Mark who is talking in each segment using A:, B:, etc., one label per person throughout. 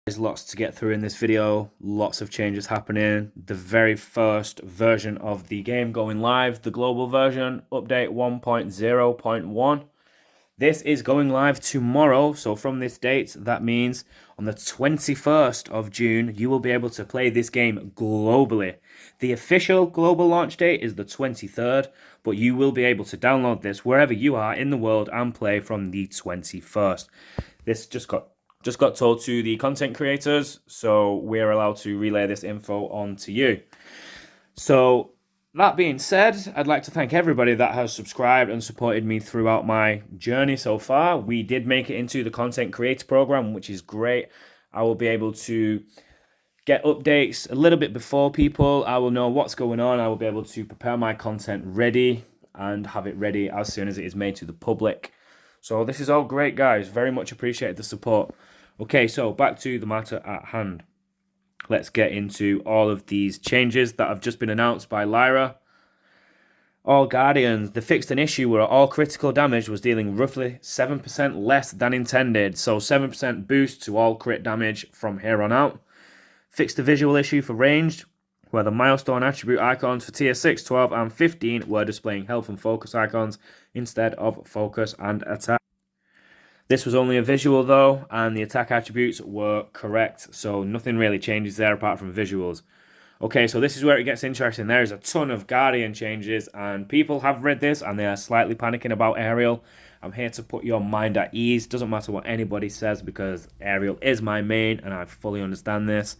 A: There's lots to get through in this video, lots of changes happening. The very first version of the game going live, the global version, update 1.0.1. This is going live tomorrow, so from this date, that means on the 21st of June, you will be able to play this game globally. The official global launch date is the 23rd, but you will be able to download this wherever you are in the world and play from the 21st. This just got told to the content creators, so we're allowed to relay this info on to you. So that being said, I'd like to thank everybody that has subscribed and supported me throughout my journey so far. We did make it into the content creator program, which is great. I will be able to get updates a little bit before people. I will know what's going on. I will be able to prepare my content ready and have it ready as soon as it is made to the public. So this is all great, guys. Very much appreciate the support. Okay, so back to the matter at hand. Let's get into all of these changes that have just been announced by Lyra. All Guardians, they fixed an issue where all critical damage was dealing roughly 7% less than intended. So 7% boost to all crit damage from here on out. Fixed the visual issue for ranged, where the milestone attribute icons for tier 6, 12 and 15 were displaying health and focus icons instead of focus and attack. This was only a visual though, and the attack attributes were correct, so nothing really changes there apart from visuals. Okay, so this is where it gets interesting. There is a ton of Guardian changes, and people have read this and they are slightly panicking about Ariel. I'm here to put your mind at ease. Doesn't matter what anybody says because Ariel is my main and I fully understand this.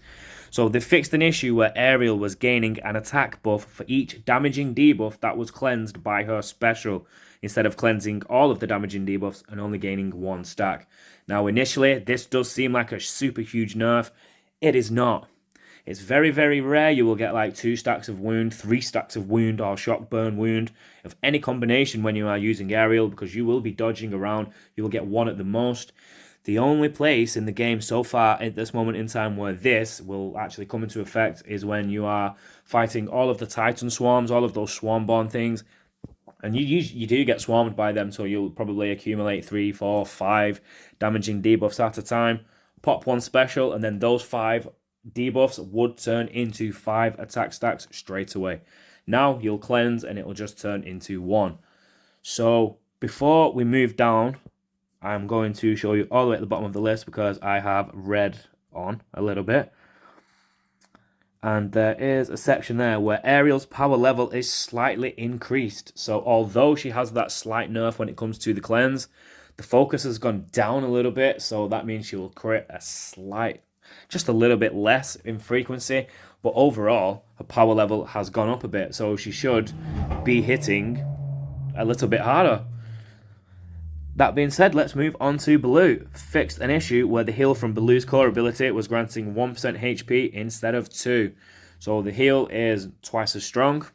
A: So they fixed an issue where Ariel was gaining an attack buff for each damaging debuff that was cleansed by her special, instead of cleansing all of the damaging debuffs and only gaining one stack. Now initially, this does seem like a super huge nerf. It is not. It's very, very rare you will get like 2 stacks of wound, 3 stacks of wound, or shock burn wound of any combination when you are using Ariel, because you will be dodging around. You will get 1 at the most. The only place in the game so far at this moment in time where this will actually come into effect is when you are fighting all of the Titan swarms, all of those swarm-born things. And you do get swarmed by them, so you'll probably accumulate 3, 4, 5 damaging debuffs at a time. Pop 1 special, and then those 5 debuffs would turn into 5 attack stacks straight away. Now you'll cleanse and it'll just turn into 1. So before we move down, I'm going to show you all the way at the bottom of the list because I have read on a little bit. And there is a section there where Ariel's power level is slightly increased. So although she has that slight nerf when it comes to the cleanse, the focus has gone down a little bit. So that means she will crit just a little bit less in frequency. But overall, her power level has gone up a bit. So she should be hitting a little bit harder. That being said, let's move on to Baloo. Fixed an issue where the heal from Baloo's core ability was granting 1% HP instead of 2. So the heal is twice as strong.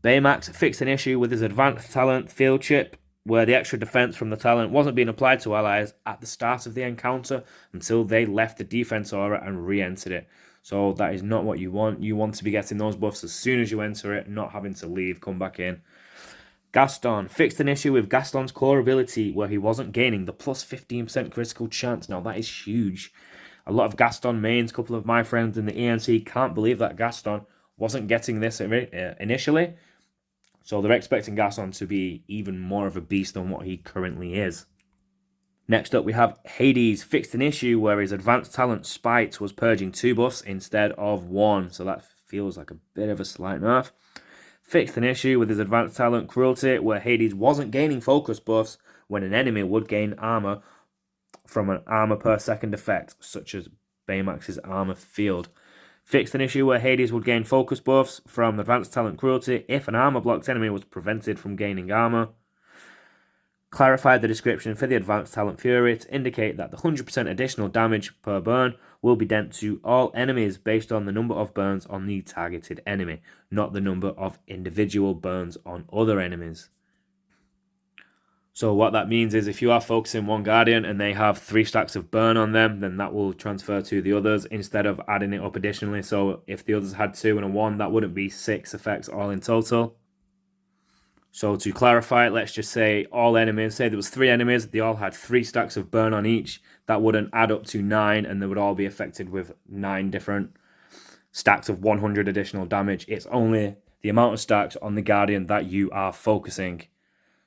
A: Baymax fixed an issue with his advanced talent Field Chip, where the extra defense from the talent wasn't being applied to allies at the start of the encounter until they left the defense aura and re-entered it. So that is not what you want. You want to be getting those buffs as soon as you enter it, not having to leave, come back in. Gaston fixed an issue with Gaston's core ability where he wasn't gaining the plus 15% critical chance. Now that is huge. A lot of Gaston mains, a couple of my friends in the ENC can't believe that Gaston wasn't getting this initially. So they're expecting Gaston to be even more of a beast than what he currently is. Next up we have Hades fixed an issue where his advanced talent Spite was purging 2 buffs instead of 1. So that feels like a bit of a slight nerf. Fixed an issue with his advanced talent Cruelty, where Hades wasn't gaining focus buffs when an enemy would gain armor from an armor per second effect, such as Baymax's armor field. Fixed an issue where Hades would gain focus buffs from advanced talent Cruelty if an armor blocked enemy was prevented from gaining armor. Clarified the description for the advanced talent Fury to indicate that the 100% additional damage per burn will be dealt to all enemies based on the number of burns on the targeted enemy, not the number of individual burns on other enemies. So what that means is if you are focusing one Guardian and they have 3 stacks of burn on them, then that will transfer to the others instead of adding it up additionally. So if the others had 2 and a 1, that wouldn't be 6 effects all in total. So to clarify, let's just say all enemies, say there was 3 enemies, they all had 3 stacks of burn on each. That wouldn't add up to 9, and they would all be affected with 9 different stacks of 100 additional damage. It's only the amount of stacks on the Guardian that you are focusing.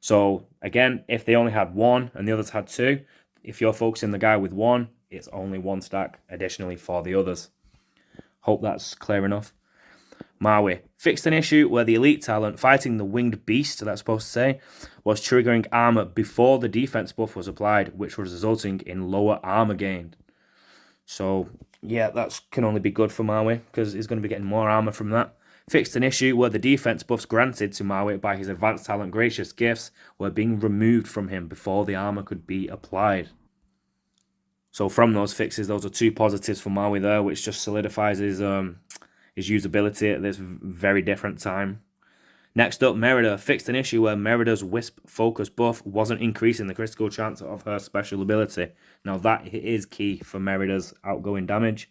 A: So again, if they only had 1 and the others had 2, if you're focusing the guy with 1, it's only 1 stack additionally for the others. Hope that's clear enough. Maui fixed an issue where the elite talent fighting the winged beast, that's supposed to say, was triggering armor before the defense buff was applied, which was resulting in lower armor gain. So yeah, that can only be good for Maui because he's going to be getting more armor from that. Fixed an issue where the defense buffs granted to Maui by his advanced talent gracious gifts were being removed from him before the armor could be applied. So from those fixes, those are 2 positives for Maui there, which just solidifies his usability at this very different time. Next up, Merida fixed an issue where Merida's Wisp Focus buff wasn't increasing the critical chance of her special ability. Now that is key for Merida's outgoing damage.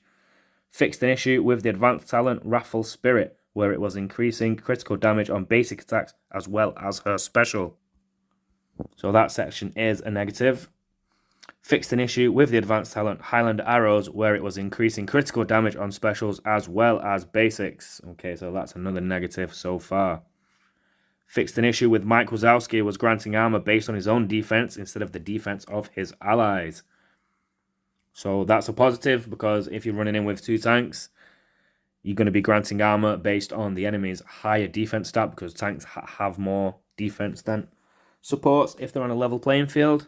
A: Fixed an issue with the advanced talent Wrathful Spirit, where it was increasing critical damage on basic attacks as well as her special. So that section is a negative. Fixed an issue with the advanced talent Highland Arrows, where it was increasing critical damage on specials as well as basics. Okay, so that's another negative so far. Fixed an issue with Mike Wazowski, was granting armor based on his own defense instead of the defense of his allies. So that's a positive, because if you're running in with 2 tanks, you're going to be granting armor based on the enemy's higher defense stat, because tanks have more defense than supports if they're on a level playing field.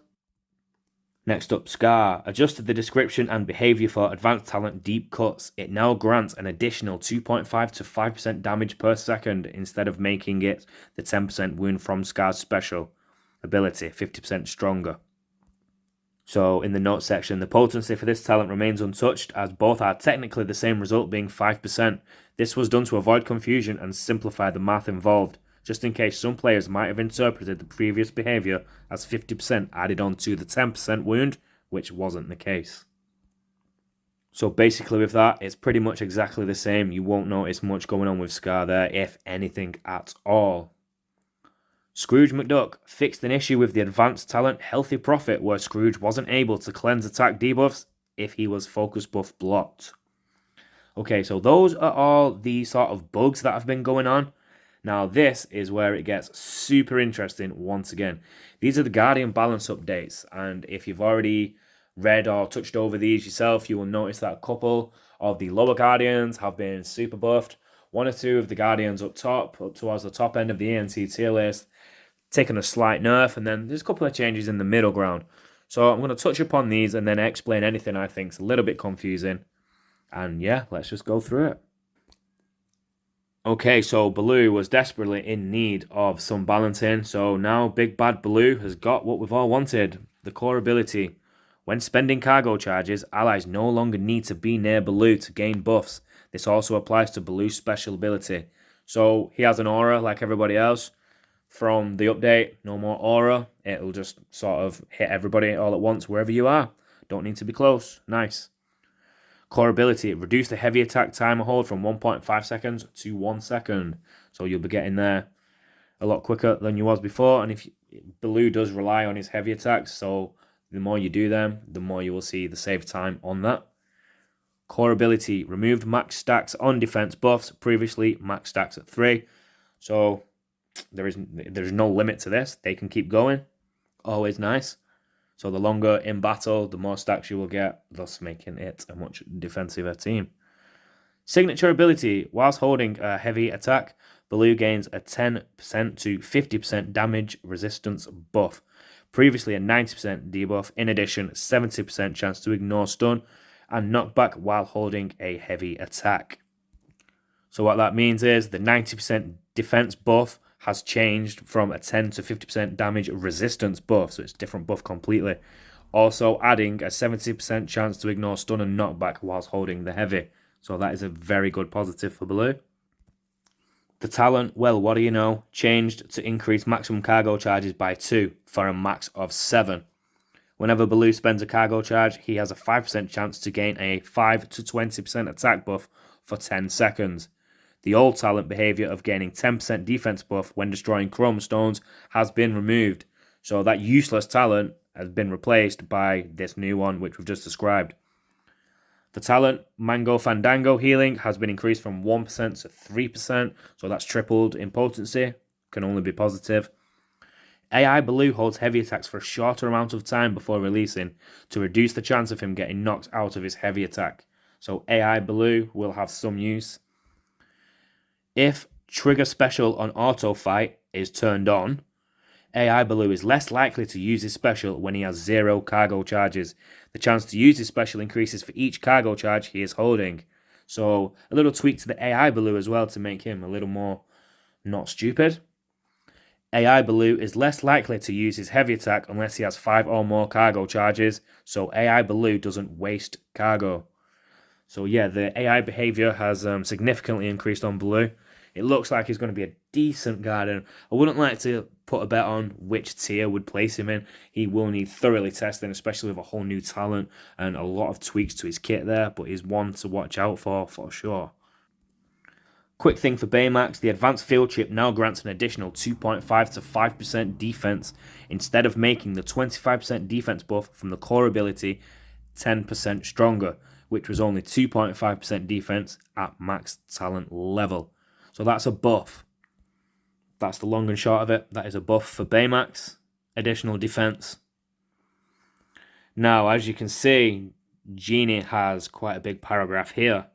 A: Next up, Scar adjusted the description and behavior for advanced talent Deep Cuts. It now grants an additional 2.5 to 5% damage per second instead of making it the 10% wound from Scar's special ability, 50% stronger. So in the notes section, the potency for this talent remains untouched, as both are technically the same result, being 5%. This was done to avoid confusion and simplify the math involved, just in case some players might have interpreted the previous behavior as 50% added on to the 10% wound, which wasn't the case. So basically with that, it's pretty much exactly the same. You won't notice much going on with Scar there, if anything at all. Scrooge McDuck fixed an issue with the advanced talent Healthy Prophet, where Scrooge wasn't able to cleanse attack debuffs if he was focus buff blocked. Okay, so those are all the sort of bugs that have been going on. Now this is where it gets super interesting once again. These are the Guardian balance updates, and if you've already read or touched over these yourself, you will notice that a couple of the lower Guardians have been super buffed. 1 or 2 of the Guardians up top, up towards the top end of the ENT tier list, taken a slight nerf, and then there's a couple of changes in the middle ground. So I'm going to touch upon these and then explain anything I think is a little bit confusing. And yeah, let's just go through it. Okay, so Baloo was desperately in need of some balancing, so now Big Bad Baloo has got what we've all wanted, the core ability. When spending cargo charges, allies no longer need to be near Baloo to gain buffs. This also applies to Baloo's special ability. So he has an aura like everybody else. From the update, no more aura, it'll just sort of hit everybody all at once wherever you are. Don't need to be close, nice. Core ability, reduce the heavy attack timer hold from 1.5 seconds to 1 second. So you'll be getting there a lot quicker than you was before. And Baloo does rely on his heavy attacks, so the more you do them, the more you will see the save time on that. Core ability, removed max stacks on defense buffs, previously max stacks at 3. So there's no limit to this. They can keep going. Always nice. So the longer in battle, the more stacks you will get, thus making it a much defensiver team. Signature ability. Whilst holding a heavy attack, Baloo gains a 10% to 50% damage resistance buff. Previously a 90% debuff. In addition, 70% chance to ignore stun and knockback while holding a heavy attack. So what that means is the 90% defense buff has changed from a 10 to 50% damage resistance buff, so it's a different buff completely. Also adding a 70% chance to ignore stun and knockback whilst holding the heavy. So that is a very good positive for Baloo. The talent, well, what do you know, changed to increase maximum cargo charges by 2 for a max of 7. Whenever Baloo spends a cargo charge, he has a 5% chance to gain a 5 to 20% attack buff for 10 seconds. The old talent behavior of gaining 10% defense buff when destroying chrome stones has been removed. So that useless talent has been replaced by this new one, which we've just described. The talent Mango Fandango healing has been increased from 1% to 3%, so that's tripled in potency, can only be positive. AI Baloo holds heavy attacks for a shorter amount of time before releasing to reduce the chance of him getting knocked out of his heavy attack. So AI Baloo will have some use. If trigger special on auto fight is turned on, AI Baloo is less likely to use his special when he has 0 cargo charges. The chance to use his special increases for each cargo charge he is holding. So a little tweak to the AI Baloo as well to make him a little more not stupid. AI Baloo is less likely to use his heavy attack unless he has 5 or more cargo charges, so AI Baloo doesn't waste cargo. So yeah, the AI behavior has significantly increased on Baloo. It looks like he's going to be a decent guardian. I wouldn't like to put a bet on which tier would place him in. He will need thoroughly testing, especially with a whole new talent and a lot of tweaks to his kit there, but he's one to watch out for sure. Quick thing for Baymax, the advanced field chip now grants an additional 2.5 to 5% defense instead of making the 25% defense buff from the core ability 10% stronger, which was only 2.5% defense at max talent level. So that's a buff. That's the long and short of it. That is a buff for Baymax. Additional defense. Now, as you can see, Genie has quite a big paragraph here.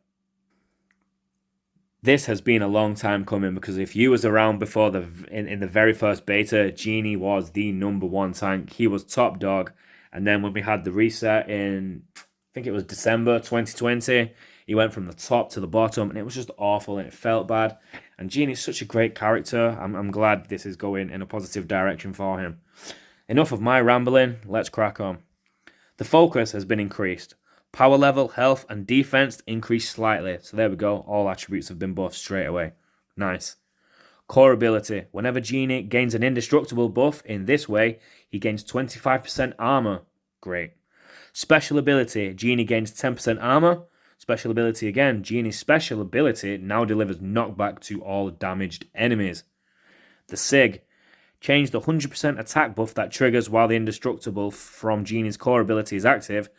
A: This has been a long time coming because if you was around before in the very first beta, Genie was the #1 tank. He was top dog. And then when we had the reset in, I think it was December 2020, he went from the top to the bottom and it was just awful and it felt bad. And Genie's such a great character. I'm glad this is going in a positive direction for him. Enough of my rambling, let's crack on. The focus has been increased. Power level, health, and defense increased slightly. So there we go. All attributes have been buffed straight away. Nice. Core ability. Whenever Genie gains an indestructible buff in this way, he gains 25% armor. Great. Special ability. Genie gains 10% armor. Special ability again. Genie's special ability now delivers knockback to all damaged enemies. The SIG. Change the 100% attack buff that triggers while the indestructible from Genie's core ability is active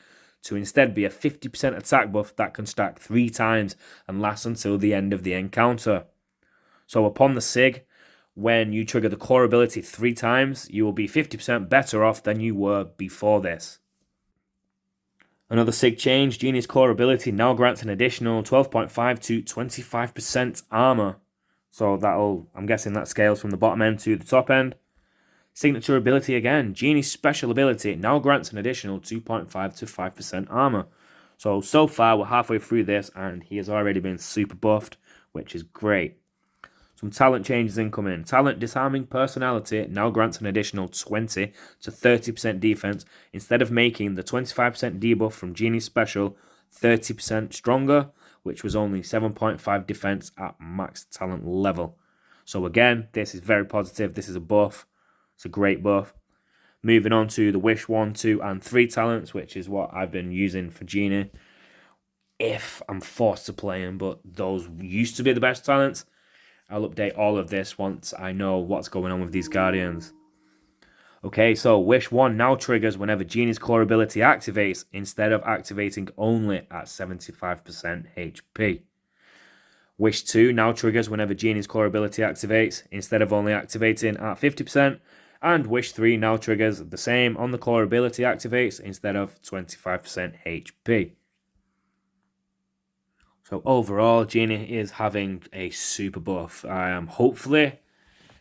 A: to instead be a 50% attack buff that can stack 3 times and last until the end of the encounter. So upon the SIG, when you trigger the core ability 3 times, you will be 50% better off than you were before this. Another SIG change, Genie's core ability now grants an additional 12.5 to 25% armor. So that'll, I'm guessing that scales from the bottom end to the top end. Signature ability again, Genie's special ability now grants an additional 2.5 to 5% armor. So far we're halfway through this and he has already been super buffed, which is great. Some talent changes incoming. Talent Disarming Personality now grants an additional 20 to 30% defense instead of making the 25% debuff from Genie's special 30% stronger, which was only 7.5 defense at max talent level. So again, this is very positive. This is a buff. It's a great buff. Moving on to the Wish 1, 2, and 3 talents, which is what I've been using for Genie. If I'm forced to play them, but those used to be the best talents. I'll update all of this once I know what's going on with these Guardians. Okay, so Wish 1 now triggers whenever Genie's core ability activates instead of activating only at 75% HP. Wish 2 now triggers whenever Genie's core ability activates instead of only activating at 50%. And Wish 3 now triggers the same on the core ability activates instead of 25% HP. So overall, Genie is having a super buff. Hopefully,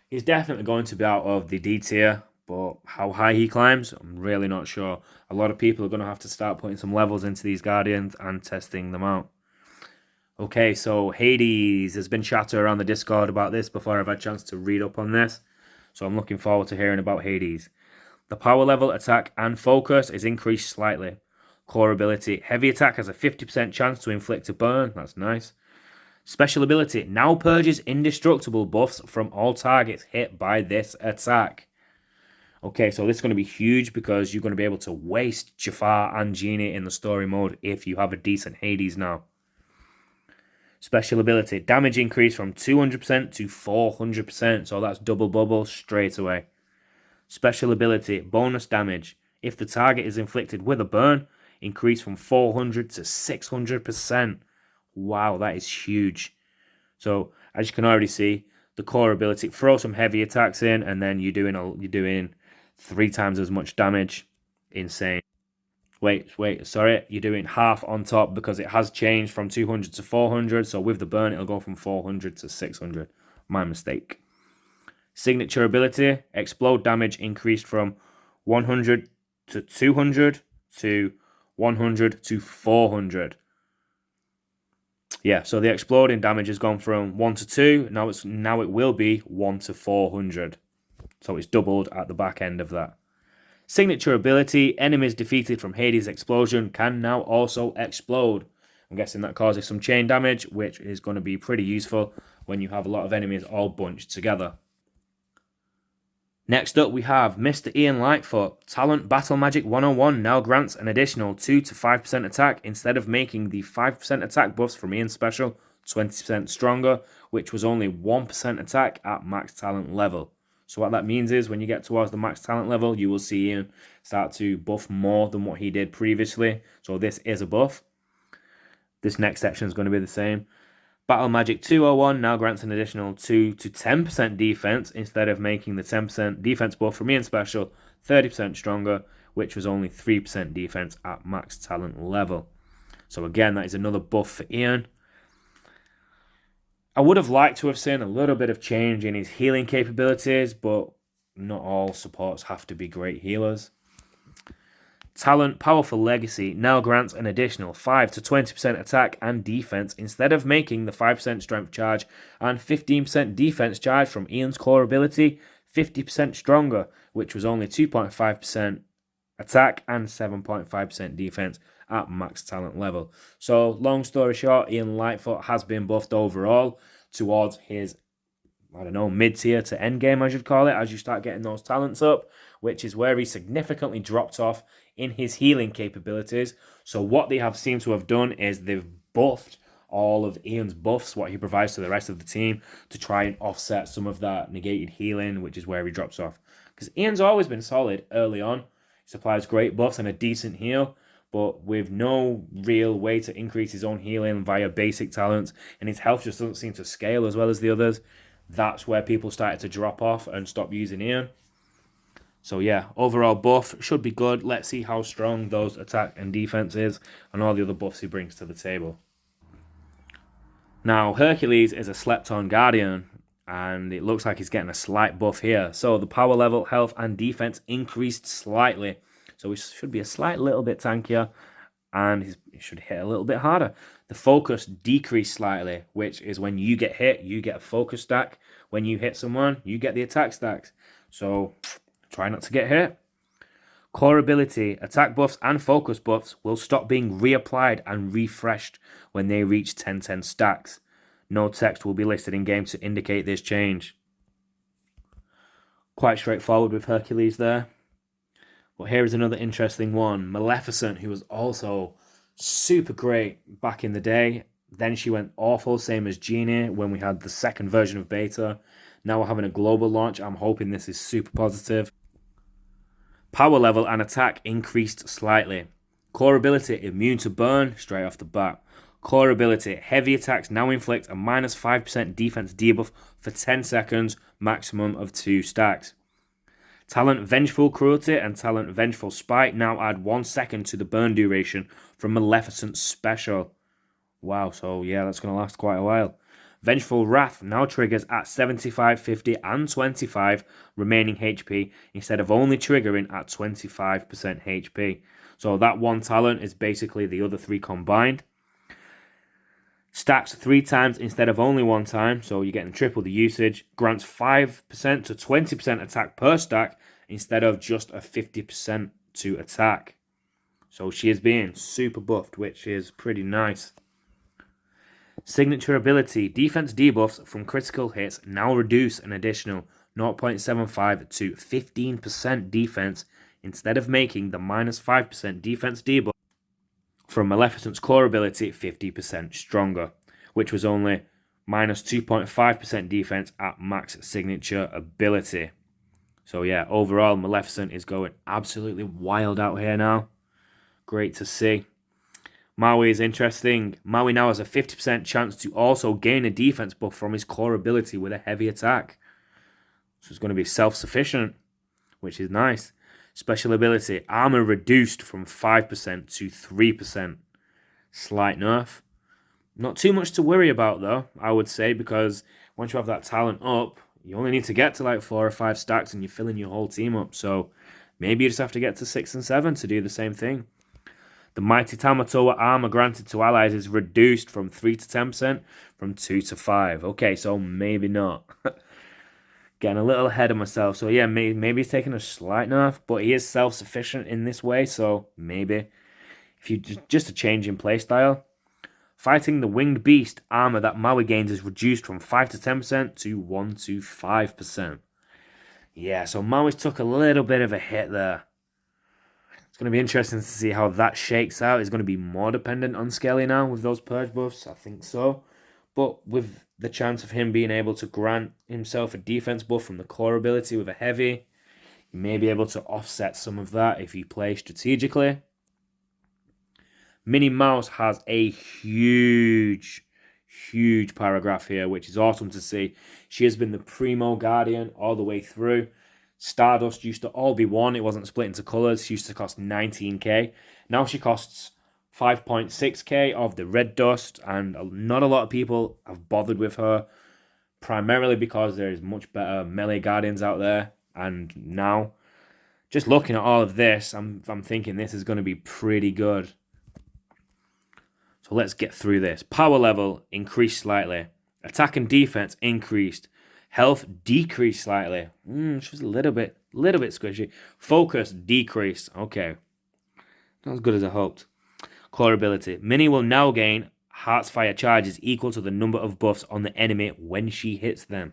A: he's definitely going to be out of the D tier, but how high he climbs, I'm really not sure. A lot of people are going to have to start putting some levels into these Guardians and testing them out. Okay, so Hades, there's been chatter around the Discord about this before I've had a chance to read up on this. So I'm looking forward to hearing about Hades. The power level, attack, and focus is increased slightly. Core ability, heavy attack has a 50% chance to inflict a burn. That's nice. Special ability now purges indestructible buffs from all targets hit by this attack. Okay, so this is going to be huge because you're going to be able to waste Jafar and Genie in the story mode if you have a decent Hades now. Special ability, damage increased from 200% to 400%, so that's double bubble straight away. Special ability, bonus damage. If the target is inflicted with a burn, increase from 400 to 600%. Wow, that is huge. So as you can already see, the core ability, throw some heavy attacks in, and then you're doing 3 times as much damage. Insane. Wait, sorry, you're doing half on top because it has changed from 200 to 400. So with the burn, it'll go from 400 to 600. My mistake. Signature ability, explode damage increased from 100 to 200 to 100 to 400. Yeah, so the exploding damage has gone from 1 to 2. Now it will be 1 to 400. So it's doubled at the back end of that. Signature ability, enemies defeated from Hades' explosion can now also explode. I'm guessing that causes some chain damage, which is going to be pretty useful when you have a lot of enemies all bunched together. Next up we have Mr. Ian Lightfoot. Talent Battle Magic 101 now grants an additional 2 to 5% attack instead of making the 5% attack buffs from Ian's special 20% stronger, which was only 1% attack at max talent level. So what that means is when you get towards the max talent level, you will see Ian start to buff more than what he did previously. So this is a buff. This next section is going to be the same. Battle Magic 201 now grants an additional 2 to 10% defense instead of making the 10% defense buff from Ian special 30% stronger, which was only 3% defense at max talent level. So again, that is another buff for Ian. I would have liked to have seen a little bit of change in his healing capabilities, but not all supports have to be great healers. Talent Powerful Legacy now grants an additional 5 to 20% attack and defense instead of making the 5% strength charge and 15% defense charge from Ian's core ability 50% stronger, which was only 2.5% attack and 7.5% defense at max talent level. So long story short, Ian Lightfoot has been buffed overall towards his, mid-tier to end game, I should call it, as you start getting those talents up, which is where he significantly dropped off in his healing capabilities. So what they have seemed to have done is they've buffed all of Ian's buffs, what he provides to the rest of the team, to try and offset some of that negated healing, which is where he drops off. Because Ian's always been solid early on. He supplies great buffs and a decent heal, but with no real way to increase his own healing via basic talents, and his health just doesn't seem to scale as well as the others. That's where people started to drop off and stop using Ian. So yeah, overall buff should be good. Let's see how strong those attack and defense is and all the other buffs he brings to the table. Now, Hercules is a slept-on guardian, and it looks like he's getting a slight buff here. So the power level, health, and defense increased slightly. So he should be a slight little bit tankier, and he should hit a little bit harder. The focus decreased slightly, which is when you get hit, you get a focus stack. When you hit someone, you get the attack stacks. So try not to get hit. Core ability, attack buffs and focus buffs will stop being reapplied and refreshed when they reach 10/10 stacks. No text will be listed in game to indicate this change. Quite straightforward with Hercules there. But here is another interesting one. Maleficent, who was also super great back in the day. Then she went awful, same as Genie when we had the second version of beta. Now we're having a global launch. I'm hoping this is super positive. Power level and attack increased slightly. Core ability, immune to burn, straight off the bat. Core ability, heavy attacks now inflict a minus 5% defense debuff for 10 seconds, maximum of 2 stacks. Talent Vengeful Cruelty and Talent Vengeful Spite now add 1 second to the burn duration from Maleficent's special. Wow, so yeah, that's going to last quite a while. Vengeful Wrath now triggers at 75, 50 and 25 remaining HP instead of only triggering at 25% HP. So that one talent is basically the other 3 combined. Stacks 3 times instead of only 1 time, so you're getting triple the usage. Grants 5% to 20% attack per stack instead of just a 50% to attack. So she is being super buffed, which is pretty nice. Signature ability, defense debuffs from critical hits now reduce an additional 0.75 to 15% defense instead of making the minus 5% defense debuff from Maleficent's core ability 50% stronger, which was only minus 2.5% defense at max signature ability. So yeah, overall, Maleficent is going absolutely wild out here now. Great to see. Maui is interesting. Maui now has a 50% chance to also gain a defense buff from his core ability with a heavy attack. So it's going to be self-sufficient, which is nice. Special ability, armor reduced from 5% to 3%. Slight nerf. Not too much to worry about though, I would say, because once you have that talent up, you only need to get to like 4 or 5 stacks and you're filling your whole team up. So maybe you just have to get to 6 and 7 to do the same thing. The Mighty Tamatoa armor granted to allies is reduced from 3 to 10%, from 2 to 5. Okay, so maybe not. Getting a little ahead of myself. So yeah, maybe he's taking a slight nerf, but he is self-sufficient in this way, so maybe. If you just a change in playstyle. Fighting the Winged Beast armor that Maui gains is reduced from 5 to 10% to 1 to 5%. Yeah, so Maui's took a little bit of a hit there. It's going to be interesting to see how that shakes out. It's going to be more dependent on Skelly now with those purge buffs. I think so. But with the chance of him being able to grant himself a defense buff from the core ability with a heavy, you may be able to offset some of that if you play strategically. Minnie Mouse has a huge paragraph here, which is awesome to see. She has been the primo guardian all the way through. Stardust used to all be one. It wasn't split into colours. She used to cost 19k. Now she costs 5.6k of the red dust, and not a lot of people have bothered with her, primarily because there's much better melee guardians out there. And now, just looking at all of this, I'm thinking this is going to be pretty good. So let's get through this. Power level increased slightly. Attack and defense increased. Health decreased slightly. She's a little bit squishy. Focus decreased. Okay. Not as good as I hoped. Core ability. Minnie will now gain Heart's Fire charges equal to the number of buffs on the enemy when she hits them.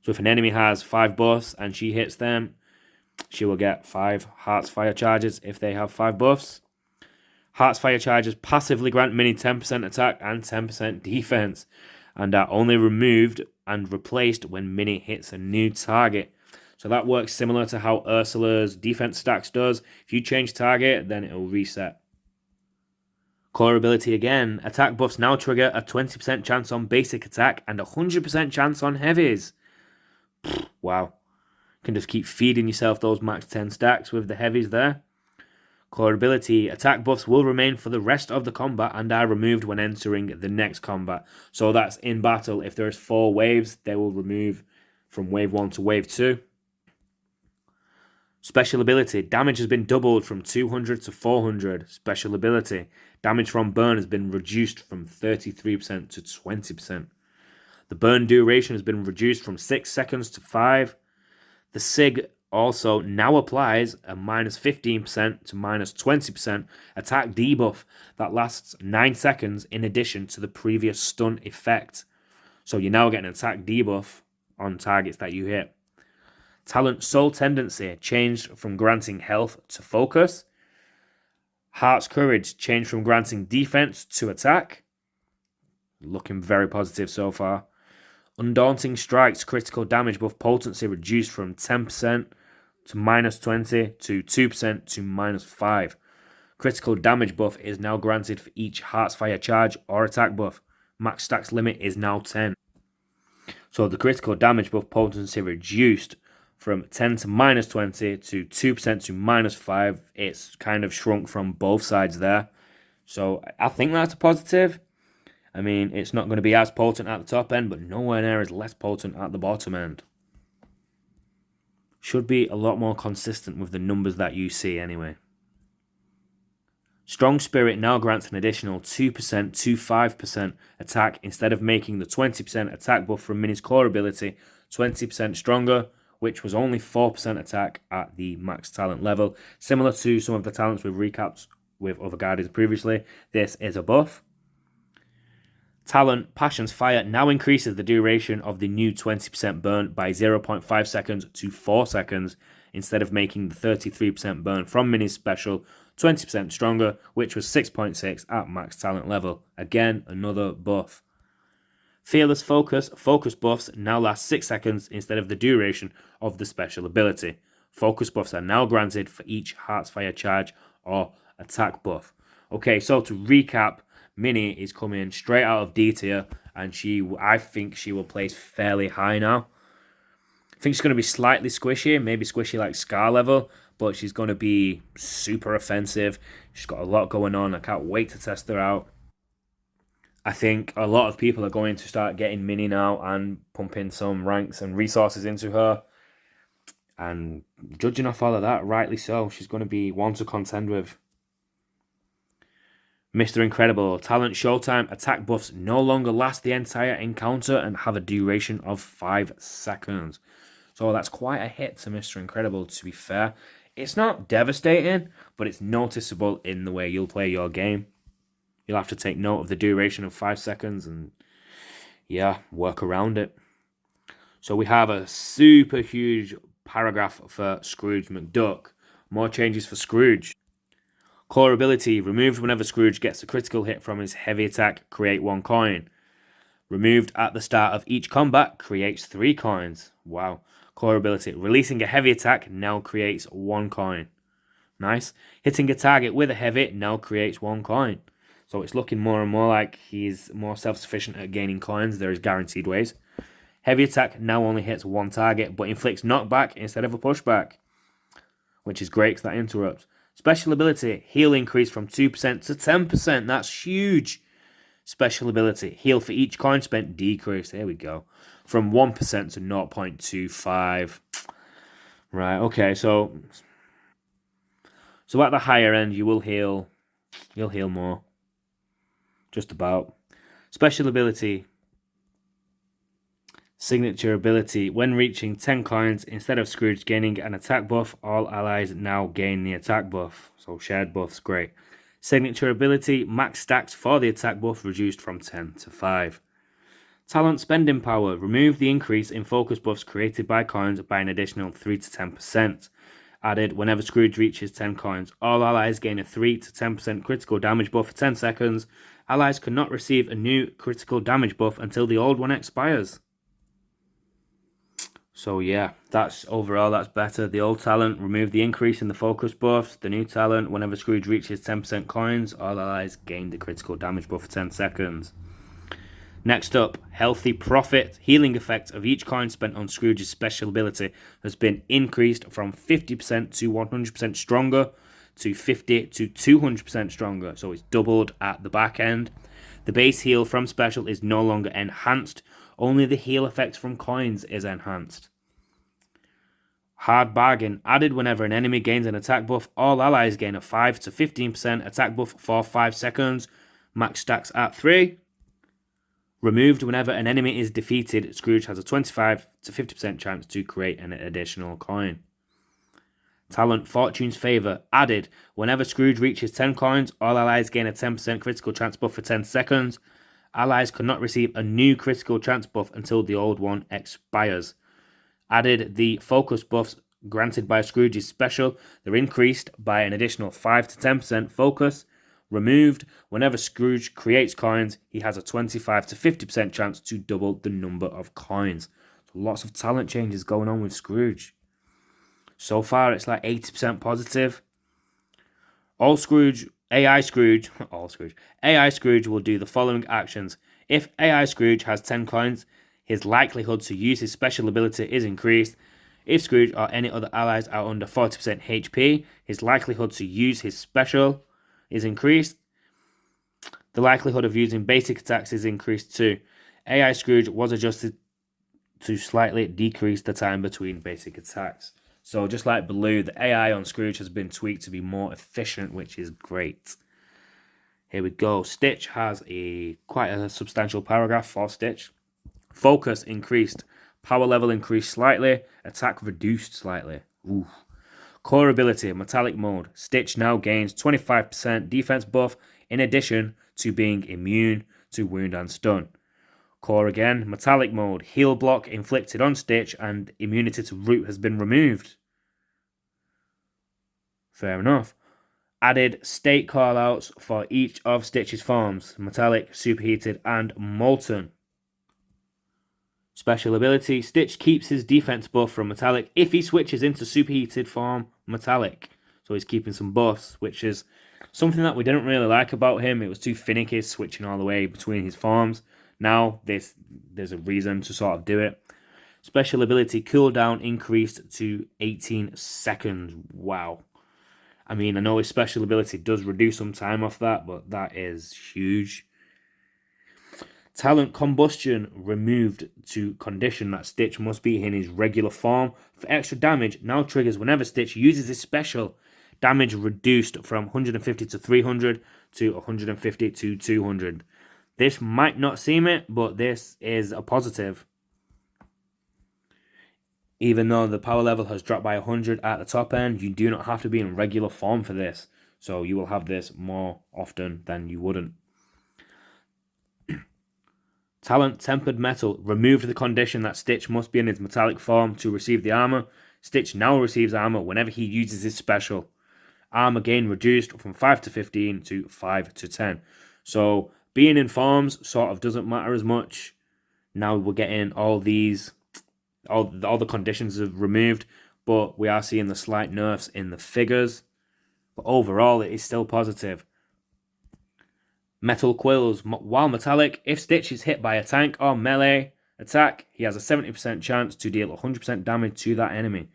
A: So if an enemy has 5 buffs and she hits them, she will get 5 Heart's Fire charges if they have 5 buffs. Heart's Fire charges passively grant Minnie 10% attack and 10% defense, and are only removed and replaced when Minnie hits a new target. So that works similar to how Ursula's defense stacks does. If you change target, then it will reset. Core ability again. Attack buffs now trigger a 20% chance on basic attack and a 100% chance on heavies. Wow. You can just keep feeding yourself those max 10 stacks with the heavies there. Core ability, attack buffs will remain for the rest of the combat and are removed when entering the next combat. So that's in battle. If there's 4 waves, they will remove from wave 1 to wave 2. Special ability, damage has been doubled from 200 to 400. Special ability, damage from burn has been reduced from 33% to 20%. The burn duration has been reduced from 6 seconds to 5. The SIG also now applies a minus 15% to minus 20% attack debuff that lasts 9 seconds in addition to the previous stun effect. So you're now getting an attack debuff on targets that you hit. Talent Soul Tendency changed from granting health to focus. Heart's Courage changed from granting defense to attack. Looking very positive so far. Undaunting Strike's critical damage buff potency reduced from 10% to minus 20 to 2% to minus 5. Critical damage buff is now granted for each Heart's Fire charge or attack buff. Max stacks limit is now 10. So the critical damage buff potency reduced from 10 to minus 20 to 2% to minus 5. It's kind of shrunk from both sides there. So I think that's a positive. I mean, it's not going to be as potent at the top end, but nowhere near as less potent at the bottom end. Should be a lot more consistent with the numbers that you see anyway. Strong Spirit now grants an additional 2% to 5% attack instead of making the 20% attack buff from Minnie's core ability 20% stronger, which was only 4% attack at the max talent level. Similar to some of the talents we've recapped with other guardians previously, this is a buff. Talent Passion's Fire now increases the duration of the new 20% burn by 0.5 seconds to 4 seconds instead of making the 33% burn from Minnie's special 20% stronger, which was 6.6 at max talent level. Again, another buff. Fearless Focus. Focus buffs now last 6 seconds instead of the duration of the special ability. Focus buffs are now granted for each Heart's Fire charge or attack buff. Okay, so to recap, Minnie is coming straight out of D tier, and I think she will place fairly high now. I think she's going to be slightly squishy, maybe squishy like Scar level, but she's going to be super offensive. She's got a lot going on. I can't wait to test her out. I think a lot of people are going to start getting Minnie now and pumping some ranks and resources into her. And judging off all of that, rightly so, she's going to be one to contend with. Mr. Incredible. Talent Showtime. Attack buffs no longer last the entire encounter and have a duration of 5 seconds. So that's quite a hit to Mr. Incredible, to be fair. It's not devastating, but it's noticeable in the way you'll play your game. You'll have to take note of the duration of 5 seconds and, yeah, work around it. So we have a super huge paragraph for Scrooge McDuck. More changes for Scrooge. Core ability. Removed whenever Scrooge gets a critical hit from his heavy attack, create 1 coin. Removed at the start of each combat, creates 3 coins. Wow. Core ability. Releasing a heavy attack now creates 1 coin. Nice. Hitting a target with a heavy now creates 1 coin. So it's looking more and more like he's more self-sufficient at gaining coins. There is guaranteed ways. Heavy attack now only hits 1 target, but inflicts knockback instead of a pushback, which is great because that interrupts. Special ability. Heal increase from 2% to 10%. That's huge. Special ability. Heal for each coin spent decrease. There we go. From 1% to 0.25. Right, okay, so at the higher end, you'll heal more. Just about. Special ability. Signature ability. When reaching 10 coins, instead of Scrooge gaining an attack buff, all allies now gain the attack buff. So shared buffs, great. Signature ability. Max stacks for the attack buff reduced from 10 to 5. Talent spending power. Remove the increase in focus buffs created by coins by an additional 3 to 10%. Added whenever Scrooge reaches 10 coins. All allies gain a 3 to 10% critical damage buff for 10 seconds. Allies cannot receive a new critical damage buff until the old one expires. So yeah, that's better. The old talent, remove the increase in the focus buffs. The new talent, whenever Scrooge reaches 10% coins, all allies gain the critical damage buff for 10 seconds. Next up, Healthy Profit. Healing effect of each coin spent on Scrooge's special ability has been increased from 50% to 100% stronger to 50 to 200% stronger. So it's doubled at the back end. The base heal from special is no longer enhanced. Only the heal effect from coins is enhanced. Hard Bargain. Added whenever an enemy gains an attack buff, all allies gain a 5 to 15% attack buff for 5 seconds. Max stacks at 3. Removed whenever an enemy is defeated, Scrooge has a 25 to 50% chance to create an additional coin. Talent Fortune's Favour. Added whenever Scrooge reaches 10 coins, all allies gain a 10% critical chance buff for 10 seconds. Allies cannot receive a new critical chance buff until the old one expires. Added the focus buffs granted by Scrooge's special. They're increased by an additional 5 to 10% focus. Removed whenever Scrooge creates coins, he has a 25 to 50% chance to double the number of coins. So lots of talent changes going on with Scrooge. So far, it's like 80% positive. AI Scrooge will do the following actions. If AI Scrooge has 10 coins, his likelihood to use his special ability is increased. If Scrooge or any other allies are under 40% HP, his likelihood to use his special is increased. The likelihood of using basic attacks is increased too. AI Scrooge was adjusted to slightly decrease the time between basic attacks. So just like Baloo, the AI on Scrooge has been tweaked to be more efficient, which is great. Here we go. Stitch has quite a substantial paragraph for Stitch. Focus increased. Power level increased slightly. Attack reduced slightly. Ooh. Core ability, Metallic Mode. Stitch now gains 25% defense buff in addition to being immune to wound and stun. Core again, Metallic Mode. Heal block inflicted on Stitch and immunity to root has been removed. Fair enough. Added state callouts for each of Stitch's forms. Metallic, Superheated and Molten. Special ability, Stitch keeps his defense buff from Metallic if he switches into superheated form Metallic. So he's keeping some buffs, which is something that we didn't really like about him. It was too finicky switching all the way between his forms. Now there's a reason to sort of do it. Special ability cooldown increased to 18 seconds. Wow. I mean, I know his special ability does reduce some time off that, but that is huge. Talent Combustion removed to condition that Stitch must be in his regular form. For extra damage, now triggers whenever Stitch uses his special. Damage reduced from 150 to 300 to 150 to 200. This might not seem it, but this is a positive. Even though the power level has dropped by 100 at the top end, you do not have to be in regular form for this. So you will have this more often than you wouldn't. Talent Tempered Metal removed the condition that Stitch must be in his metallic form to receive the armor. Stitch now receives armor whenever he uses his special. Armor gain reduced from 5 to 15 to 5 to 10. So being in forms sort of doesn't matter as much. Now we're getting all these, all the conditions are removed, but we are seeing the slight nerfs in the figures. But overall, it is still positive. Metal Quills. While metallic, if Stitch is hit by a tank or melee attack, he has a 70% chance to deal 100% damage to that enemy.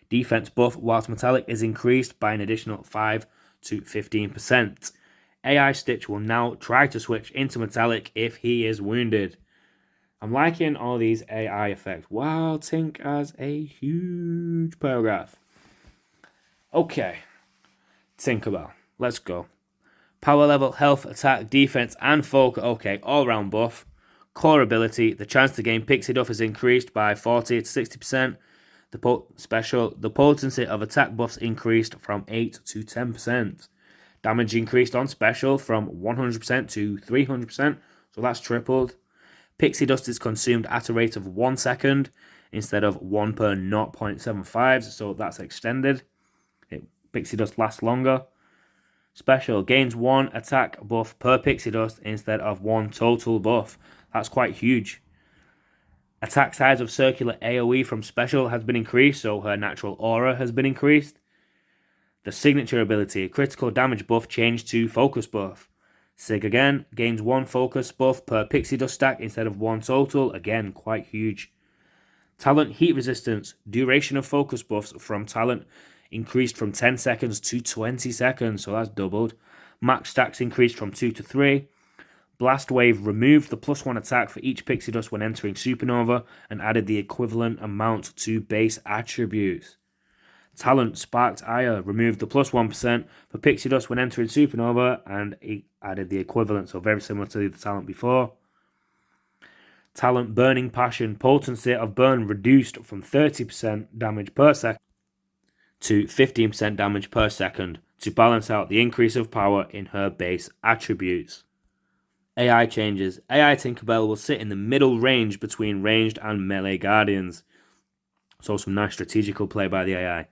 A: Defense buff whilst metallic is increased by an additional 5 to 15%. AI Stitch will now try to switch into metallic if he is wounded. I'm liking all these AI effects. Wow, Tink has a huge paragraph. Okay, Tinkerbell. Let's go. Power level, health, attack, defense, and focus. Okay, all-round buff. Core ability. The chance to gain pixie dust is increased by 40 to 60%. The potency of attack buffs increased from 8 to 10%. Damage increased on special from 100% to 300%. So that's tripled. Pixie dust is consumed at a rate of 1 second instead of 1 per 0.75. So that's extended. Pixie dust lasts longer. Special gains 1 attack buff per pixie dust instead of 1 total buff. That's quite huge. Attack size of circular AoE from special has been increased, so her natural aura has been increased. The signature ability, critical damage buff changed to focus buff. Sig again, gains 1 focus buff per pixie dust stack instead of 1 total. Again, quite huge. Talent heat resistance, duration of focus buffs from talent increased from 10 seconds to 20 seconds, so that's doubled. Max stacks increased from 2 to 3. Blast Wave removed the +1 attack for each pixie dust when entering Supernova and added the equivalent amount to base attributes. Talent Sparked Ire removed the +1% for pixie dust when entering Supernova and added the equivalent, so very similar to the talent before. Talent Burning Passion, potency of burn reduced from 30% damage per second to 15% damage per second to balance out the increase of power in her base attributes. AI changes. AI Tinkerbell will sit in the middle range between ranged and melee guardians. So some nice strategical play by the AI.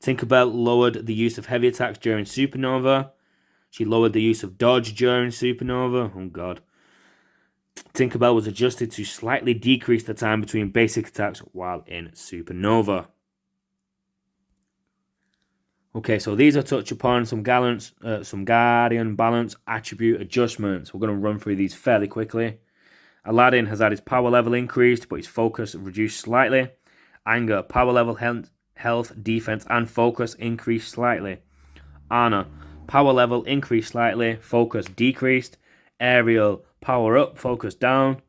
A: Tinkerbell lowered the use of heavy attacks during Supernova. She lowered the use of dodge during Supernova. Oh god. Tinkerbell was adjusted to slightly decrease the time between basic attacks while in Supernova. Okay, so these are touch upon some Guardian balance attribute adjustments. We're going to run through these fairly quickly. Aladdin has had his power level increased, but his focus reduced slightly. Anger, power level, health, defense, and focus increased slightly. Anna, power level increased slightly, focus decreased. Ariel, power up, focus down.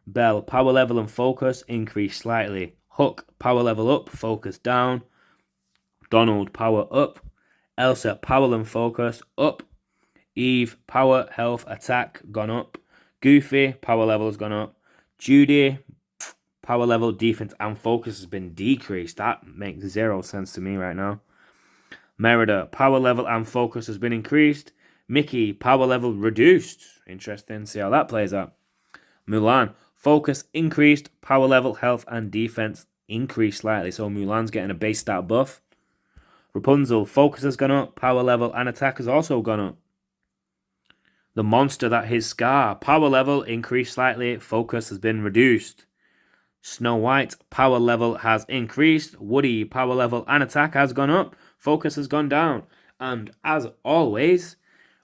A: Belle, power level and focus increased slightly. Hook, power level up, focus down. Donald, power up. Elsa, power and focus, up. Eve, power, health, attack, gone up. Goofy, power level has gone up. Judy, power level, defense, and focus has been decreased. That makes zero sense to me right now. Merida, power level and focus has been increased. Mickey, power level reduced. Interesting, see how that plays out. Mulan, focus increased, power level, health, and defense increased slightly. So Mulan's getting a base stat buff. Rapunzel, focus has gone up, power level and attack has also gone up. The monster that is Scar, power level increased slightly, focus has been reduced. Snow White power level has increased. Woody power level and attack has gone up. Focus has gone down. And as always,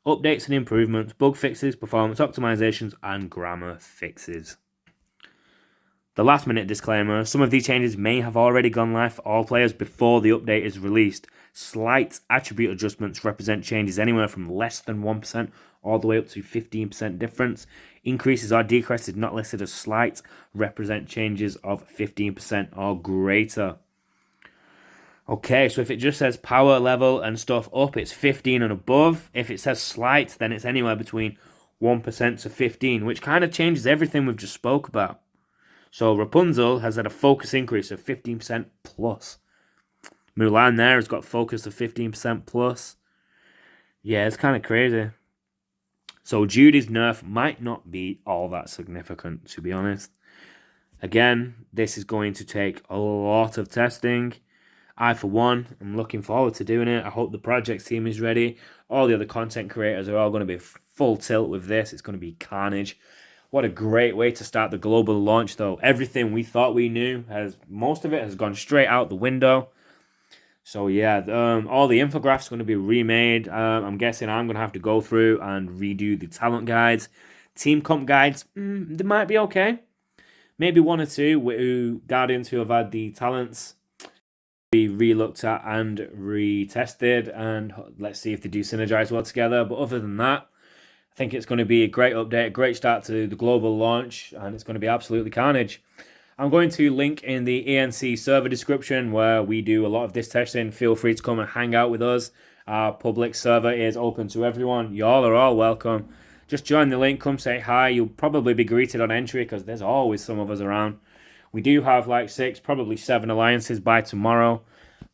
A: updates and improvements, bug fixes, performance optimizations, and grammar fixes. The last minute disclaimer, some of these changes may have already gone live for all players before the update is released. Slight attribute adjustments represent changes anywhere from less than 1% all the way up to 15% difference. Increases or decreases not listed as slight represent changes of 15% or greater. Okay, so if it just says power level and stuff up, it's 15 and above. If it says slight, then it's anywhere between 1% to 15, which kind of changes everything we've just spoke about. So Rapunzel has had a focus increase of 15% plus. Mulan there has got focus of 15% plus. Yeah, it's kind of crazy. So Judy's nerf might not be all that significant, to be honest. Again, this is going to take a lot of testing. I, for one, am looking forward to doing it. I hope the project team is ready. All the other content creators are all going to be full tilt with this. It's going to be carnage. What a great way to start the global launch, though. Everything we thought we knew, most of it has gone straight out the window. So yeah, all the infographics are going to be remade. I'm guessing I'm going to have to go through and redo the talent guides. Team comp guides, they might be okay. Maybe one or two Guardians who have had the talents be re-looked at and retested, and let's see if they do synergize well together. But other than that, I think it's going to be a great update, a great start to the global launch, and it's going to be absolutely carnage. I'm going to link in the ENC server description where we do a lot of this testing. Feel free to come and hang out with us. Our public server is open to everyone. Y'all are all welcome. Just join the link, come say hi. You'll probably be greeted on entry because there's always some of us around. We do have like 6, probably 7 alliances by tomorrow.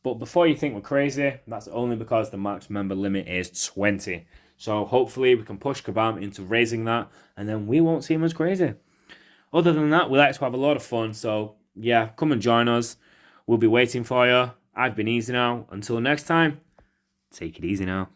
A: But before you think we're crazy, that's only because the max member limit is 20. So hopefully we can push Kabam into raising that, and then we won't seem as crazy. Other than that, we like to have a lot of fun. So yeah, come and join us. We'll be waiting for you. I've been Eeaassyynow. Until next time, take it easy now.